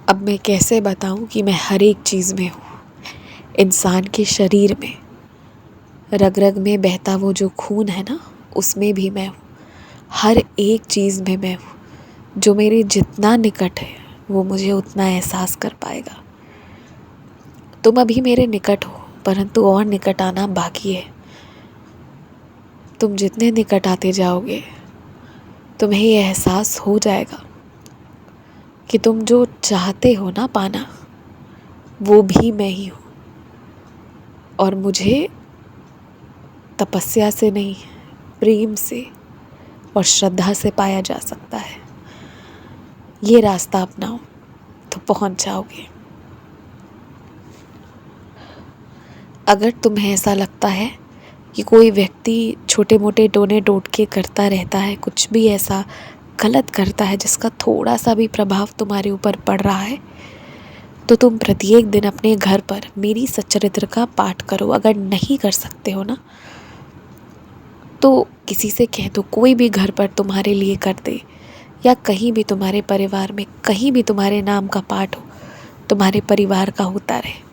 अब मैं कैसे बताऊं कि मैं हर एक चीज़ में हूँ। इंसान के शरीर में, रग रग में बहता वो जो खून है ना, उसमें भी मैं हूँ। हर एक चीज़ में मैं हूँ। जो मेरे जितना निकट है वो मुझे उतना एहसास कर पाएगा। तुम अभी मेरे निकट हो, परंतु और निकट आना बाकी है। तुम जितने निकट आते जाओगे तुम्हें ये एहसास हो जाएगा कि तुम जो चाहते हो ना पाना, वो भी मैं ही हूँ। और मुझे तपस्या से नहीं, प्रेम से और श्रद्धा से पाया जा सकता है। ये रास्ता अपनाओ तो पहुंच जाओगे। अगर तुम्हें ऐसा लगता है कि कोई व्यक्ति छोटे मोटे टोने टोटके करता रहता है, कुछ भी ऐसा गलत करता है जिसका थोड़ा सा भी प्रभाव तुम्हारे ऊपर पड़ रहा है, तो तुम प्रत्येक दिन अपने घर पर मेरी सच्चरित्र का पाठ करो। अगर नहीं कर सकते हो ना, तो किसी से कह दो, कोई भी घर पर तुम्हारे लिए कर दे, या कहीं भी तुम्हारे परिवार में कहीं भी तुम्हारे नाम का पाठ हो, तुम्हारे परिवार का होता रहे।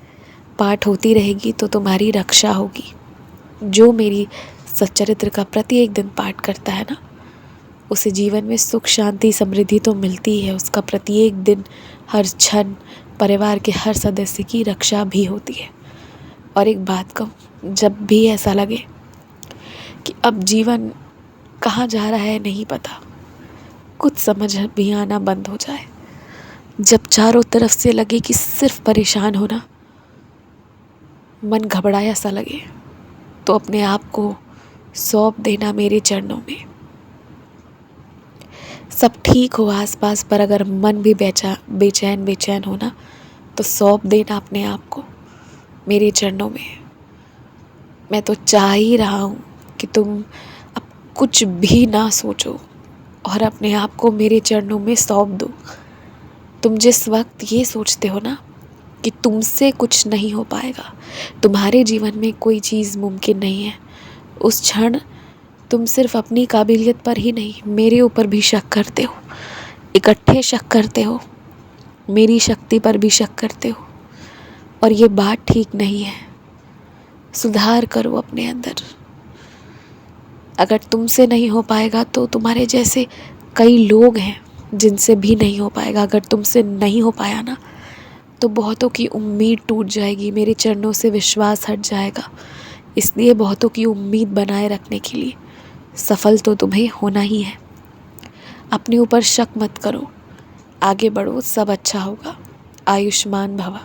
पाठ होती रहेगी तो तुम्हारी रक्षा होगी। जो मेरी सच्चरित्र का प्रत्येक दिन पाठ करता है ना, उसे जीवन में सुख शांति समृद्धि तो मिलती है। उसका प्रत्येक दिन, हर क्षण, परिवार के हर सदस्य की रक्षा भी होती है। और एक बात कहूँ, जब भी ऐसा लगे कि अब जीवन कहाँ जा रहा है नहीं पता, कुछ समझ भी आना बंद हो जाए, जब चारों तरफ से लगे कि सिर्फ परेशान होना, मन घबराया सा लगे, तो अपने आप को सौंप देना मेरे चरणों में। सब ठीक हो आसपास, पर अगर मन भी बेचैन बेचैन हो ना, तो सौंप देना अपने आप को मेरे चरणों में। मैं तो चाह ही रहा हूँ कि तुम अब कुछ भी ना सोचो और अपने आप को मेरे चरणों में सौंप दो। तुम जिस वक्त ये सोचते हो ना कि तुमसे कुछ नहीं हो पाएगा, तुम्हारे जीवन में कोई चीज़ मुमकिन नहीं है, उस क्षण तुम सिर्फ अपनी काबिलियत पर ही नहीं, मेरे ऊपर भी शक करते हो। इकट्ठे शक करते हो, मेरी शक्ति पर भी शक करते हो, और ये बात ठीक नहीं है। सुधार करो अपने अंदर। अगर तुमसे नहीं हो पाएगा तो तुम्हारे जैसे कई लोग हैं जिनसे भी नहीं हो पाएगा। अगर तुमसे नहीं हो पाया ना, तो बहुतों की उम्मीद टूट जाएगी, मेरे चरणों से विश्वास हट जाएगा। इसलिए बहुतों की उम्मीद बनाए रखने के लिए सफल तो तुम्हें होना ही है। अपने ऊपर शक मत करो, आगे बढ़ो, सब अच्छा होगा। आयुष्मान भव।